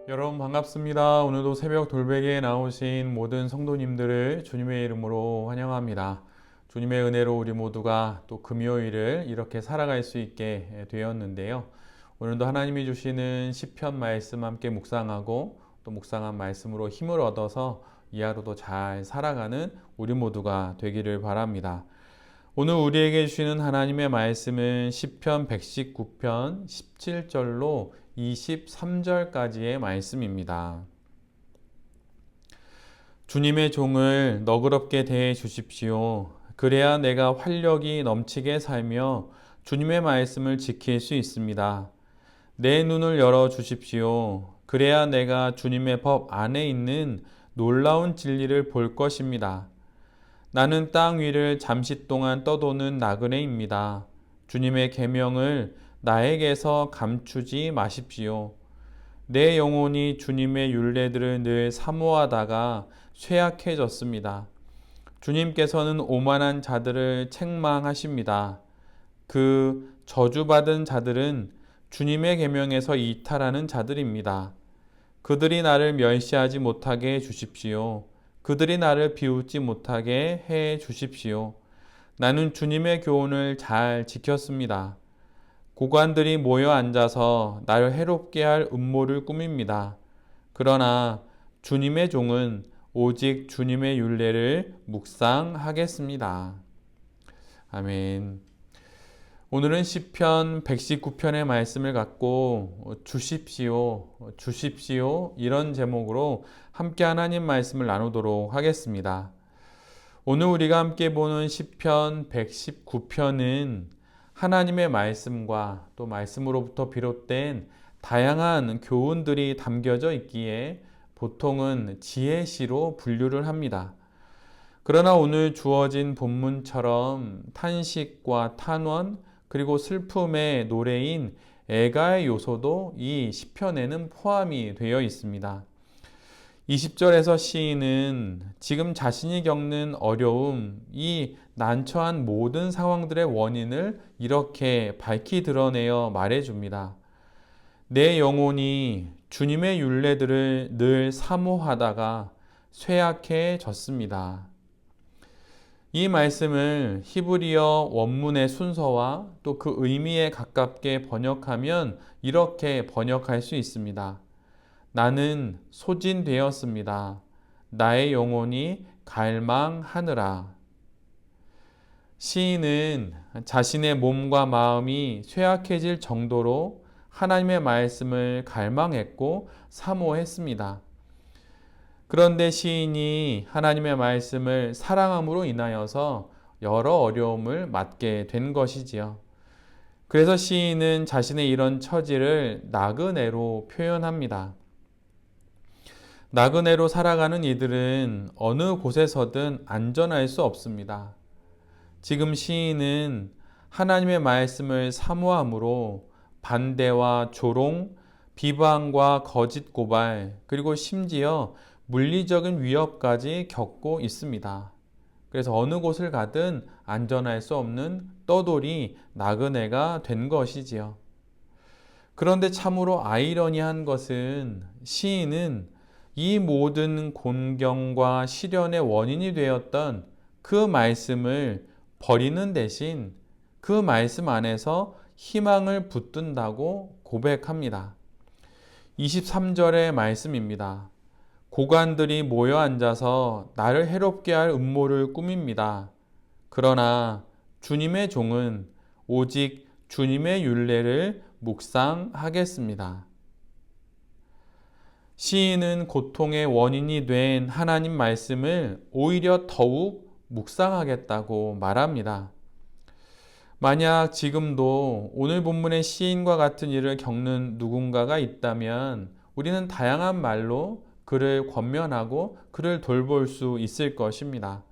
여러분 반갑습니다. 오늘도 새벽 돌베개에 나오신 모든 성도님들을 주님의 이름으로 환영합니다. 주님의 은혜로 우리 모두가 또 금요일을 이렇게 살아갈 수 있게 되었는데요. 오늘도 하나님이 주시는 시편 말씀 함께 묵상하고 또 묵상한 말씀으로 힘을 얻어서 이 하루도 잘 살아가는 우리 모두가 되기를 바랍니다. 오늘 우리에게 주시는 하나님의 말씀은 시편 119편 17절로 23절까지의 말씀입니다. 주님의 종을 너그럽게 대해 주십시오. 그래야 내가 활력이 넘치게 살며 주님의 말씀을 지킬 수 있습니다. 내 눈을 열어 주십시오. 그래야 내가 주님의 법 안에 있는 놀라운 진리를 볼 것입니다. 나는 땅 위를 잠시 동안 떠도는 나그네입니다. 주님의 계명을 나에게서 감추지 마십시오. 내 영혼이 주님의 율례들을 늘 사모하다가 쇠약해졌습니다. 주님께서는 오만한 자들을 책망하십니다. 그 저주받은 자들은 주님의 계명에서 이탈하는 자들입니다. 그들이 나를 멸시하지 못하게 해 주십시오. 그들이 나를 비웃지 못하게 해 주십시오. 나는 주님의 교훈을 잘 지켰습니다. 고관들이 모여 앉아서 나를 해롭게 할 음모를 꾸밉니다. 그러나 주님의 종은 오직 주님의 율례를 묵상하겠습니다. 아멘. 오늘은 시편 119편의 말씀을 갖고 주십시오, 주십시오 이런 제목으로 함께 하나님 말씀을 나누도록 하겠습니다. 오늘 우리가 함께 보는 시편 119편은 하나님의 말씀과 또 말씀으로부터 비롯된 다양한 교훈들이 담겨져 있기에 보통은 지혜시로 분류를 합니다. 그러나 오늘 주어진 본문처럼 탄식과 탄원 그리고 슬픔의 노래인 애가의 요소도 이 시편에는 포함이 되어 있습니다. 20절에서 시인은 지금 자신이 겪는 어려움, 이 난처한 모든 상황들의 원인을 이렇게 밝히 드러내어 말해줍니다. 내 영혼이 주님의 율례들을 늘 사모하다가 쇠약해졌습니다. 이 말씀을 히브리어 원문의 순서와 또 그 의미에 가깝게 번역하면 이렇게 번역할 수 있습니다. 나는 소진되었습니다. 나의 영혼이 갈망하느라. 시인은 자신의 몸과 마음이 쇠약해질 정도로 하나님의 말씀을 갈망했고 사모했습니다. 그런데 시인이 하나님의 말씀을 사랑함으로 인하여서 여러 어려움을 맞게 된 것이지요. 그래서 시인은 자신의 이런 처지를 나그네로 표현합니다. 나그네로 살아가는 이들은 어느 곳에서든 안전할 수 없습니다. 지금 시인은 하나님의 말씀을 사모함으로 반대와 조롱, 비방과 거짓 고발, 그리고 심지어 물리적인 위협까지 겪고 있습니다. 그래서 어느 곳을 가든 안전할 수 없는 떠돌이 나그네가 된 것이지요. 그런데 참으로 아이러니한 것은 시인은 이 모든 곤경과 시련의 원인이 되었던 그 말씀을 버리는 대신 그 말씀 안에서 희망을 붙든다고 고백합니다. 23절의 말씀입니다. 고관들이 모여 앉아서 나를 해롭게 할 음모를 꾸밉니다. 그러나 주님의 종은 오직 주님의 율례를 묵상하겠습니다. 시인은 고통의 원인이 된 하나님 말씀을 오히려 더욱 묵상하겠다고 말합니다. 만약 지금도 오늘 본문의 시인과 같은 일을 겪는 누군가가 있다면 우리는 다양한 말로 그를 권면하고 그를 돌볼 수 있을 것입니다.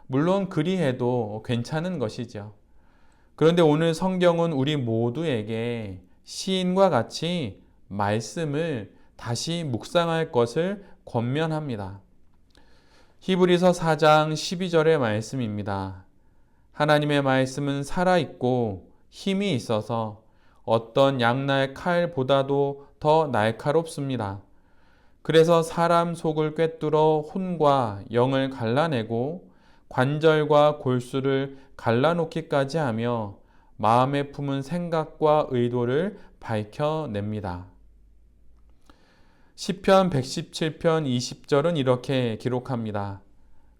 물론 그리해도 괜찮은 것이죠. 그런데 오늘 성경은 우리 모두에게 시인과 같이 말씀을 다시 묵상할 것을 권면합니다. 히브리서 4장 12절의 말씀입니다. 하나님의 말씀은 살아있고 힘이 있어서 어떤 양날 칼보다도 더 날카롭습니다. 그래서 사람 속을 꿰뚫어 혼과 영을 갈라내고 관절과 골수를 갈라놓기까지 하며 마음에 품은 생각과 의도를 밝혀냅니다. 시편 117편 20절은 이렇게 기록합니다.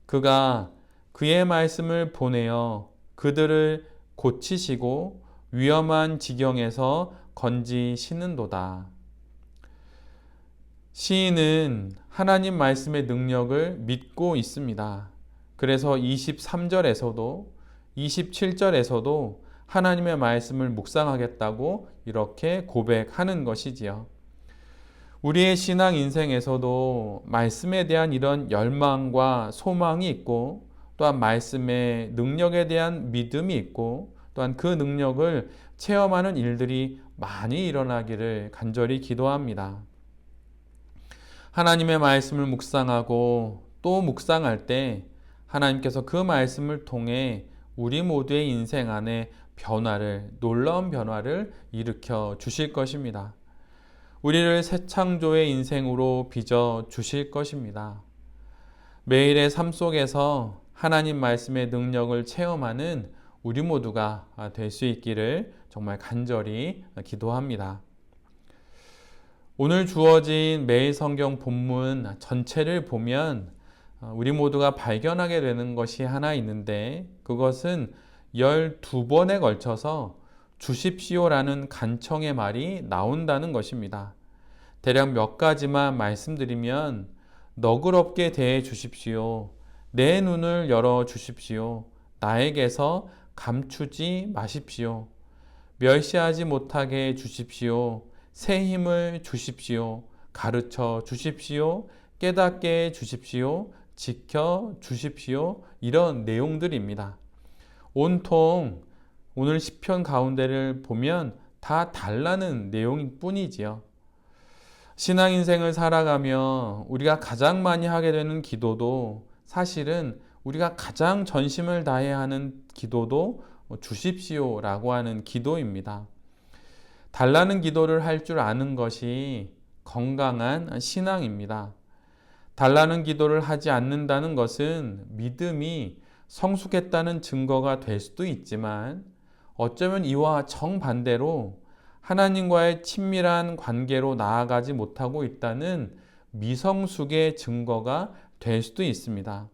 그가 그의 말씀을 보내어 그들을 고치시고 위험한 지경에서 건지시는도다. 시인은 하나님 말씀의 능력을 믿고 있습니다. 그래서 23절에서도 27절에서도 하나님의 말씀을 묵상하겠다고 이렇게 고백하는 것이지요. 우리의 신앙 인생에서도 말씀에 대한 이런 열망과 소망이 있고 또한 말씀의 능력에 대한 믿음이 있고 또한 그 능력을 체험하는 일들이 많이 일어나기를 간절히 기도합니다. 하나님의 말씀을 묵상하고 또 묵상할 때 하나님께서 그 말씀을 통해 우리 모두의 인생 안에 놀라운 변화를 일으켜 주실 것입니다. 우리를 새 창조의 인생으로 빚어 주실 것입니다. 매일의 삶 속에서 하나님 말씀의 능력을 체험하는 우리 모두가 될 수 있기를 정말 간절히 기도합니다. 오늘 주어진 매일 성경 본문 전체를 보면 우리 모두가 발견하게 되는 것이 하나 있는데 그것은 12번에 걸쳐서 주십시오라는 간청의 말이 나온다는 것입니다. 대략 몇 가지만 말씀드리면 너그럽게 대해 주십시오. 내 눈을 열어 주십시오. 나에게서 감추지 마십시오. 멸시하지 못하게 해 주십시오. 새 힘을 주십시오. 가르쳐 주십시오. 깨닫게 해 주십시오. 지켜 주십시오. 이런 내용들입니다. 온통 오늘 시편 가운데를 보면 다 달라는 내용일 뿐이지요. 신앙 인생을 살아가며 우리가 가장 많이 하게 되는 기도도 사실은 우리가 가장 전심을 다해야 하는 기도도 주십시오라고 하는 기도입니다. 달라는 기도를 할 줄 아는 것이 건강한 신앙입니다. 달라는 기도를 하지 않는다는 것은 믿음이 성숙했다는 증거가 될 수도 있지만 어쩌면 이와 정반대로 하나님과의 친밀한 관계로 나아가지 못하고 있다는 미성숙의 증거가 될 수도 있습니다.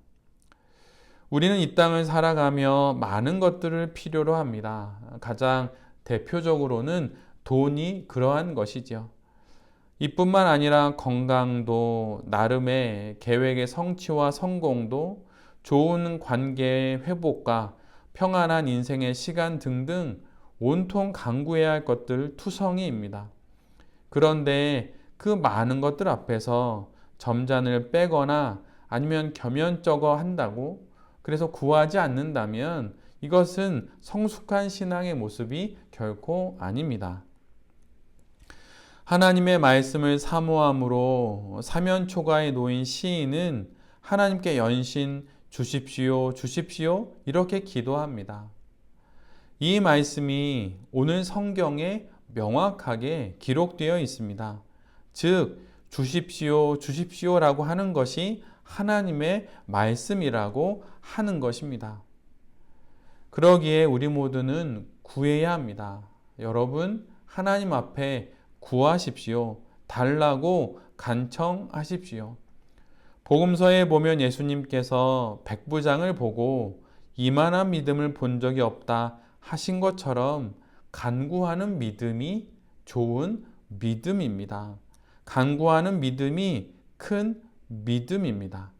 우리는 이 땅을 살아가며 많은 것들을 필요로 합니다. 가장 대표적으로는 돈이 그러한 것이죠. 이뿐만 아니라 건강도, 나름의 계획의 성취와 성공도, 좋은 관계의 회복과 평안한 인생의 시간 등등 온통 강구해야 할 것들 투성이입니다. 그런데 그 많은 것들 앞에서 점잔을 빼거나 아니면 겸연쩍어 한다고 그래서 구하지 않는다면 이것은 성숙한 신앙의 모습이 결코 아닙니다. 하나님의 말씀을 사모함으로 사면초가에 놓인 시인은 하나님께 연신 주십시오, 주십시오 이렇게 기도합니다. 이 말씀이 오늘 성경에 명확하게 기록되어 있습니다. 즉 주십시오, 주십시오라고 하는 것이 하나님의 말씀이라고 하는 것입니다. 그러기에 우리 모두는 구해야 합니다. 여러분 하나님 앞에 구하십시오. 달라고 간청하십시오. 복음서에 보면 예수님께서 백부장을 보고 이만한 믿음을 본 적이 없다 하신 것처럼 간구하는 믿음이 좋은 믿음입니다. 간구하는 믿음이 큰 믿음입니다.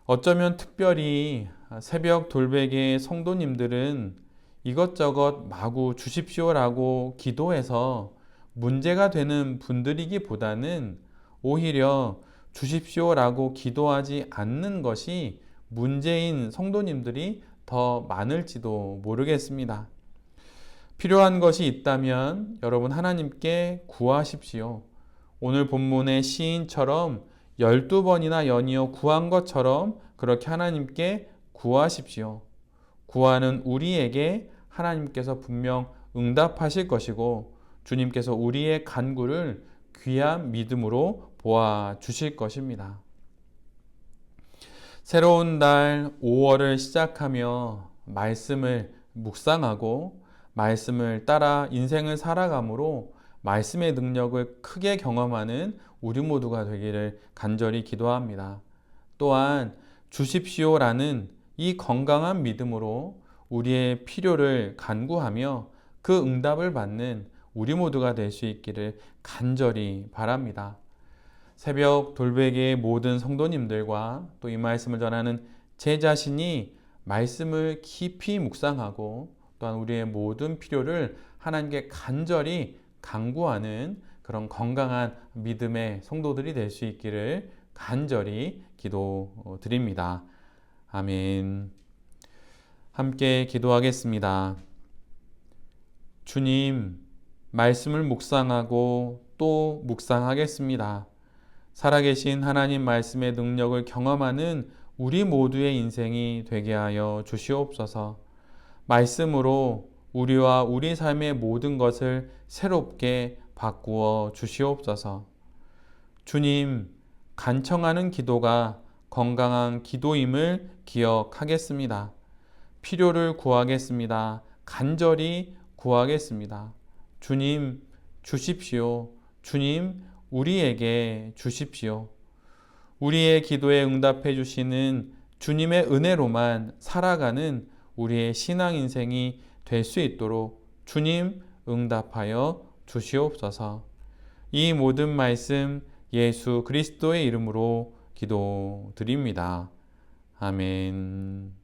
어쩌면 특별히 새벽 돌베개 성도님들은 이것저것 마구 주십시오라고 기도해서 문제가 되는 분들이기보다는 오히려 주십시오라고 기도하지 않는 것이 문제인 성도님들이 더 많을지도 모르겠습니다. 필요한 것이 있다면 여러분 하나님께 구하십시오. 오늘 본문의 시인처럼 12번이나 연이어 구한 것처럼 그렇게 하나님께 구하십시오. 구하는 우리에게 하나님께서 분명 응답하실 것이고 주님께서 우리의 간구를 귀한 믿음으로 보아 주실 것입니다. 새로운 달 5월을 시작하며 말씀을 묵상하고 말씀을 따라 인생을 살아감으로 말씀의 능력을 크게 경험하는 우리 모두가 되기를 간절히 기도합니다. 또한 주십시오라는 이 건강한 믿음으로 우리의 필요를 간구하며 그 응답을 받는 우리 모두가 될 수 있기를 간절히 바랍니다. 새벽 돌베개의 모든 성도님들과 또 이 말씀을 전하는 제 자신이 말씀을 깊이 묵상하고 또한 우리의 모든 필요를 하나님께 간절히 간구하는 그런 건강한 믿음의 성도들이 될 수 있기를 간절히 기도드립니다. 아멘. 함께 기도하겠습니다. 주님, 말씀을 묵상하고 또 묵상하겠습니다. 살아계신 하나님 말씀의 능력을 경험하는 우리 모두의 인생이 되게 하여 주시옵소서. 말씀으로 우리와 우리 삶의 모든 것을 새롭게 바꾸어 주시옵소서. 주님, 간청하는 기도가 건강한 기도임을 기억하겠습니다. 필요를 구하겠습니다. 간절히 구하겠습니다. 주님, 주십시오. 주님, 우리에게 주십시오. 우리의 기도에 응답해 주시는 주님의 은혜로만 살아가는 우리의 신앙 인생이 될 수 있도록 주님 응답하여 주시옵소서. 이 모든 말씀 예수 그리스도의 이름으로 기도드립니다. 아멘.